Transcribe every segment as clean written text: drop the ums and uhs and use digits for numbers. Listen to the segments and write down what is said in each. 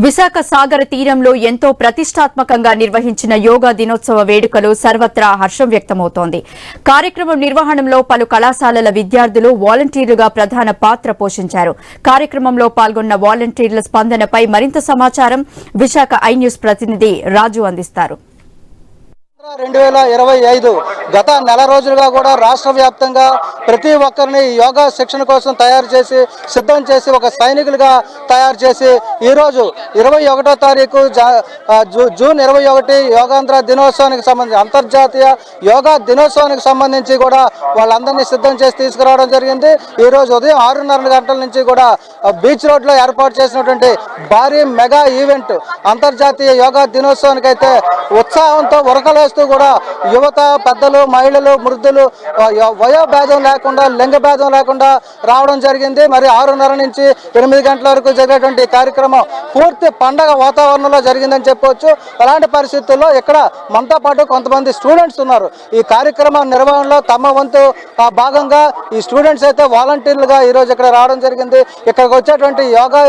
విశాఖ సాగర తీరంలో ఎంతో ప్రతిష్టాత్మకంగా నిర్వహించిన యోగా దినోత్సవ వేడుకలు సర్వత్రా హర్షం వ్యక్తమవుతోంది. కార్యక్రమం నిర్వహణలో పలు కళాశాలల విద్యార్థులు వాలంటీర్లుగా ప్రధాన పాత్ర పోషించారు. కార్యక్రమంలో పాల్గొన్న వాలంటీర్ల స్పందనపై మరింత సమాచారం విశాఖ ఐ న్యూస్ ప్రతినిధి రాజు అందిస్తారు. 2025 గత నెల రోజులుగా కూడా రాష్ట్ర వ్యాప్తంగా ప్రతి ఒక్కరిని యోగా శిక్షణ కోసం తయారు చేసి సిద్ధం చేసి ఒక సైనికులుగా తయారు చేసి ఈరోజు 21వ తారీఖు జూన్ 21 యోగాంధ్ర దినోత్సవానికి సంబంధించి అంతర్జాతీయ యోగా దినోత్సవానికి సంబంధించి కూడా వాళ్ళందరినీ సిద్ధం చేసి తీసుకురావడం జరిగింది. ఈరోజు ఉదయం 6:30 గంటల నుంచి కూడా బీచ్ రోడ్లో ఏర్పాటు చేసినటువంటి భారీ మెగా ఈవెంట్ అంతర్జాతీయ యోగా దినోత్సవానికి అయితే ఉత్సాహంతో ఉరకలేస్తూ కూడా యువత, పెద్దలు, మహిళలు, వృద్ధులు వయోభేదం లేకుండా లింగ భేదం లేకుండా రావడం జరిగింది. మరి 6:30 నుంచి 8 గంటల వరకు జరిగేటువంటి కార్యక్రమం పూర్తి పండగ వాతావరణంలో జరిగిందని చెప్పవచ్చు. అలాంటి పరిస్థితుల్లో ఇక్కడ మనతో పాటు కొంతమంది స్టూడెంట్స్ ఉన్నారు. ఈ కార్యక్రమం నిర్వహణలో తమ వంతు భాగంగా ఈ స్టూడెంట్స్ అయితే వాలంటీర్లుగా ఈరోజు ఇక్కడ రావడం జరిగింది. ఇక్కడికి వచ్చేటువంటి యోగా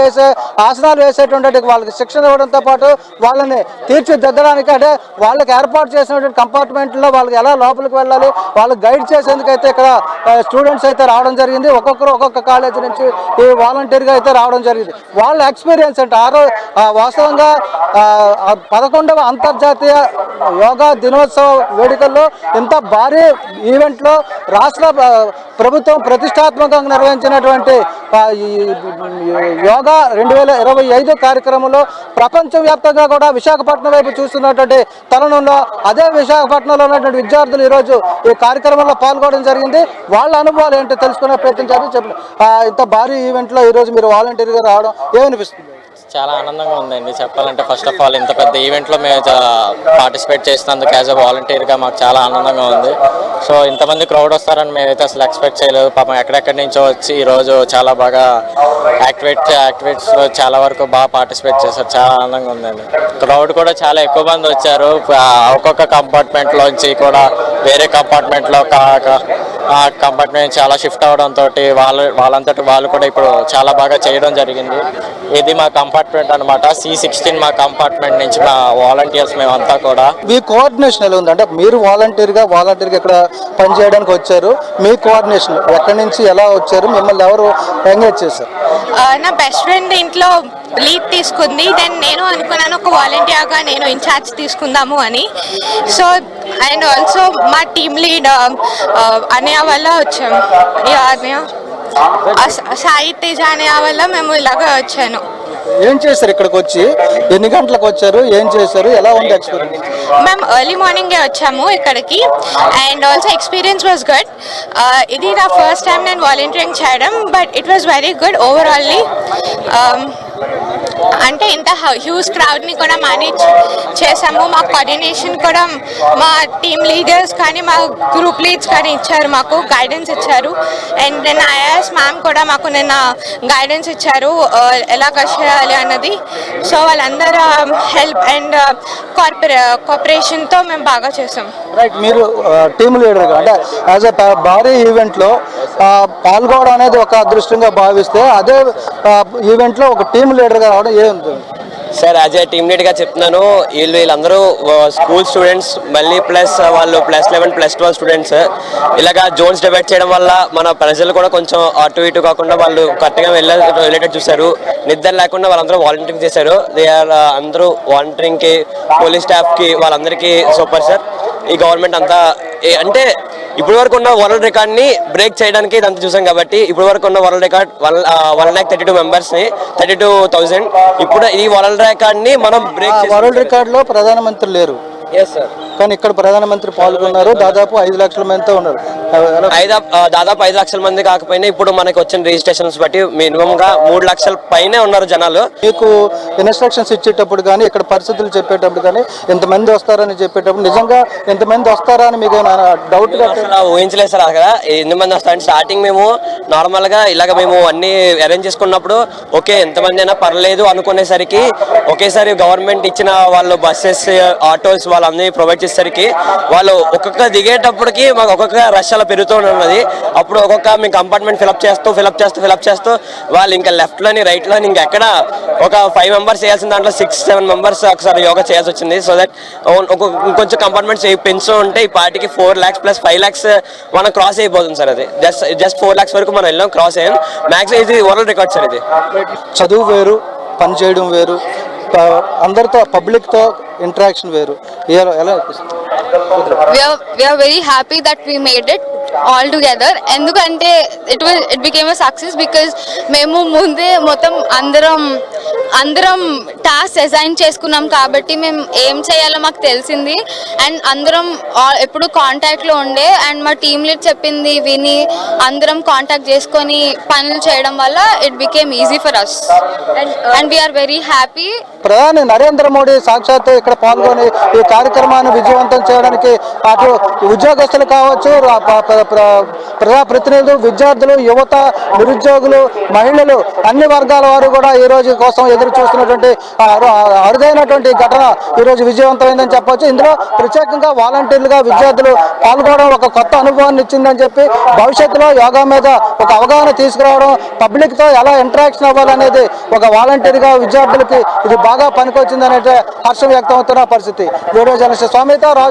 ఆసనాలు వేసేటువంటి వాళ్ళకి శిక్షణ ఇవ్వడంతో పాటు వాళ్ళని తీర్చిదిద్దడానికి అంటే వాళ్ళకి ఏర్పాటు చేసినటువంటి కంపార్ట్మెంట్లో వాళ్ళకి ఎలా లోపలికి వెళ్ళాలి వాళ్ళకి గైడ్ చేసేందుకు అయితే ఇక్కడ స్టూడెంట్స్ అయితే రావడం జరిగింది. ఒక్కొక్క కాలేజీ నుంచి ఈ వాలంటీర్గా అయితే రావడం జరిగింది. వాళ్ళ ఎక్స్పీరియన్స్ అంటే వాస్తవంగా 11వ అంతర్జాతీయ యోగా దినోత్సవ వేడుకల్లో ఇంత భారీ ఈవెంట్లో రాష్ట్ర ప్రభుత్వం ప్రతిష్టాత్మకంగా నిర్వహించినటువంటి యోగా 2025 కార్యక్రమంలో ప్రపంచవ్యాప్తంగా కూడా విశాఖపట్నం వైపు చూస్తున్నటువంటి తరుణంలో అదే విశాఖపట్నంలో ఉన్నటువంటి విద్యార్థులు ఈరోజు ఈ కార్యక్రమంలో పాల్గొనడం జరిగింది. వాళ్ళ అనుభవాలు ఏంటో తెలుసుకునే ప్రయత్నించారు. ఇంత భారీ ఈవెంట్లో ఈరోజు మీరు వాలంటీర్గా రావడం ఏమనిపిస్తుంది? చాలా ఆనందంగా ఉందండి. చెప్పాలంటే ఫస్ట్ ఆఫ్ ఆల్ ఇంత పెద్ద ఈవెంట్లో మేము పార్టిసిపేట్ చేసినందుకు యాజ్ అ వాలంటీర్గా మాకు చాలా ఆనందంగా ఉంది. సో ఇంతమంది క్రౌడ్ వస్తారని మేమైతే అసలు ఎక్స్పెక్ట్ చేయలేదు. పాపం ఎక్కడెక్కడి నుంచో వచ్చి ఈరోజు చాలా బాగా యాక్టివిటీస్లో చాలా వరకు బాగా పార్టిసిపేట్ చేశారు. చాలా ఆనందంగా ఉందండి. క్రౌడ్ కూడా చాలా ఎక్కువ మంది వచ్చారు. ఒక్కొక్క కంపార్ట్మెంట్లోంచి కూడా వేరే కంపార్ట్మెంట్లో కంపార్ట్మెంట్ చాలా షిఫ్ట్ అవడంతో వాళ్ళంతటి వాళ్ళు కూడా ఇప్పుడు చాలా బాగా చేయడం జరిగింది. ఇది మా కంపార్ట్మెంట్ అనమాట. C16 మా కంపార్ట్మెంట్ నుంచి మా వాలంటీర్స్ మేమంతా కూడా. మీ కోఆర్డినేషన్ ఎలా ఉంది? అంటే మీరు వాలంటీర్గా ఇక్కడ పనిచేయడానికి వచ్చారు. మీ కోఆర్డినేషన్ ఎక్కడి నుంచి ఎలా వచ్చారు? మిమ్మల్ని ఎవరు ఎంగేజ్ చేశారు? నా బెస్ట్ ఫ్రెండ్ ఇంట్లో లీడ్ తీసుకుంది. దెన్ నేను అనుకున్నాను ఒక వాలంటీర్గా నేను ఇన్ఛార్జ్ తీసుకుందాము అని. సో అండ్ ఆల్సో మా టీమ్ లీడ్ అన్నయ్య వల్ల వచ్చాము. సాయి తేజ అన్నయ్య వల్ల మేము ఇలాగ వచ్చాను. ఏం చేశారు? ఇక్కడికి వచ్చి ఎన్ని గంటలకు వచ్చారు? ఏం చేశారు? ఎలా ఉంది ఎక్స్పీరియన్స్? మేము ఎర్లీ మార్నింగే వచ్చాము ఇక్కడికి. And also experience was good. ఇది నా ఫస్ట్ టైం నేను వాలంటీరింగ్ చేయడం, but it was very good ఓవరాల్లీ. అంటే ఇంత హ్యూజ్ క్రౌడ్ని కూడా మేనేజ్ చేసాము. మా కోఆర్డినేషన్ కూడా మా టీమ్ లీడర్స్ కానీ మా గ్రూప్ లీడ్స్ కానీ ఇచ్చారు, మాకు గైడెన్స్ ఇచ్చారు. అండ్ దెన్ ఐఏఎస్ మ్యామ్ కూడా మాకు నిన్న గైడెన్స్ ఇచ్చారు ఎలా చేయాలి అన్నది. సో వాళ్ళందరూ హెల్ప్ అండ్ కోఆపరేషన్తో మేము బాగా చేసాం. రైట్, మీరు టీమ్ లీడర్గా అంటే యాజ్ ఎ భారీ ఈవెంట్లో పాల్గొనడం అనేది ఒక అదృష్టంగా భావిస్తే అదే ఈవెంట్లో ఒక టీమ్ లీడర్గా రావడం ఏముంది? సార్ యాజ్ ఏ టీమ్ లీడ్గా చెప్తున్నాను. వీళ్ళందరూ స్కూల్ స్టూడెంట్స్, మళ్ళీ ప్లస్ వాళ్ళు +11, +12 స్టూడెంట్స్. ఇలాగా జోన్స్ డివైడ్ చేయడం వల్ల మన ప్రజలు కూడా కొంచెం అటు ఇటు కాకుండా వాళ్ళు కరెక్ట్గా వెళ్ళేటట్టు చూశారు. నిద్ర లేకుండా వాళ్ళందరూ వాలంటీరింగ్ చేశారు. దే ఆర్ అందరూ వాలంటీరింగ్కి, పోలీస్ స్టాఫ్కి వాళ్ళందరికీ సూపర్ సార్. ఈ గవర్నమెంట్ అంతా అంటే ఇప్పటి వరకు ఉన్న వరల్డ్ రికార్డ్ని బ్రేక్ చేయడానికి ఇదంతా చూసాం కాబట్టి ఇప్పటి వరకు ఉన్న వరల్డ్ రికార్డ్ 132 మెంబర్స్ని 32,000. ఇప్పుడు ఈ వరల్డ్ రికార్డ్ని మనం బ్రేక్. వరల్డ్ రికార్డులో ప్రధానమంత్రి లేరు. Yes sir. కానీ ఇక్కడ ప్రధానమంత్రి పాల్గొన్నారు. దాదాపు 5 లక్షల మందితో ఉన్నారు. దాదాపు 5 లక్షల మంది కాకపోయినా ఇప్పుడు మనకి వచ్చిన రిజిస్ట్రేషన్స్ బట్టి మినిమంగా 3 లక్షల పైనే ఉన్నారు జనాలు. మీకు ఇన్స్ట్రక్షన్స్ ఇచ్చేటప్పుడు కానీ ఇక్కడ పరిస్థితులు చెప్పేటప్పుడు కానీ ఎంతమంది వస్తారని చెప్పేటప్పుడు నిజంగా ఎంతమంది వస్తారా అని మీకు డౌట్ ఊహించలేదు సార్. అక్కడ ఎంతమంది వస్తారంటే స్టార్టింగ్ మేము నార్మల్గా ఇలాగ మేము అన్ని అరేంజ్ చేసుకున్నప్పుడు ఓకే ఎంతమంది అయినా పర్లేదు అనుకునేసరికి ఒకేసారి గవర్నమెంట్ ఇచ్చిన వాళ్ళు బస్సెస్, ఆటోస్ వాళ్ళందరినీ ప్రొవైడ్ చేసేసరికి వాళ్ళు ఒక్కొక్క దిగేటప్పటికి మాకు ఒక్కొక్క రష్ అలా పెరుగుతూ ఉన్నది. అప్పుడు ఒక్కొక్క మీ కంపార్ట్మెంట్ ఫిలప్ చేస్తూ వాళ్ళు ఇంకా లెఫ్ట్లోని రైట్లోని ఇంకా ఎక్కడ ఒక 5 మెంబర్స్ చేయాల్సిన దాంట్లో 6-7 మెంబర్స్ ఒకసారి యోగా చేయాల్సి వచ్చింది. సో దట్ ఇంకొంచెం కంపార్ట్మెంట్స్ పెంచుతూ ఉంటే ఈ పార్టీకి 4 lakhs + 5 lakhs మనం క్రాస్ అయిపోతుంది సార్. అది జస్ట్ 4 lakhs వరకు మనం వెళ్ళాం, క్రాస్ అయ్యాం. మ్యాక్సిమం ఇది వరల్డ్ రికార్డ్ సార్. ఇది చదువు వేరు, పని చేయడం వేరు, అందరితో పబ్లిక్తో ఇంటరాక్షన్ వేరు. ఎలా we are very happy that we made it all together. ఎందుకంటే it became a success because మేము ముందే మొత్తం అందరం టాస్క్ అసైన్ చేసుకున్నాం కాబట్టి మేము ఏం చేయాలో మాకు తెలిసింది. అండ్ అందరం ఎప్పుడు కాంటాక్ట్లో ఉండే అండ్ మా టీమ్ లీడ్ చెప్పింది విని అందరం కాంటాక్ట్ చేసుకొని పనులు చేయడం వల్ల it became easy for us and we are very happy. ప్రధాని నరేంద్ర మోడీ సాక్షాత్తు ఇక్కడ పాల్గొని ఈ కార్యక్రమాన్ని విజయవంతం చేయడానికి అటు ఉద్యోగస్తులు కావచ్చు, ప్రజాప్రతినిధులు, విద్యార్థులు, యువత, నిరుద్యోగులు, మహిళలు, అన్ని వర్గాల వారు కూడా ఈ రోజు కోసం ఎదురు చూస్తున్నటువంటి అరుదైనటువంటి ఘటన ఈ రోజు విజయవంతమైందని చెప్పవచ్చు. ఇందులో ప్రత్యేకంగా వాలంటీర్లుగా విద్యార్థులు పాల్గొనడం ఒక కొత్త అనుభవాన్ని ఇచ్చిందని చెప్పి భవిష్యత్తులో యోగా మీద ఒక అవగాహన తీసుకురావడం, పబ్లిక్తో ఎలా ఇంటరాక్షన్ అవ్వాలనేది ఒక వాలంటీర్గా విద్యార్థులకి ఇది బాగా పనికొచ్చిందనే హర్షం వ్యక్తం అవుతున్న పరిస్థితి. వీడియో జర్నలిస్ట్ స్వామితో రాజు.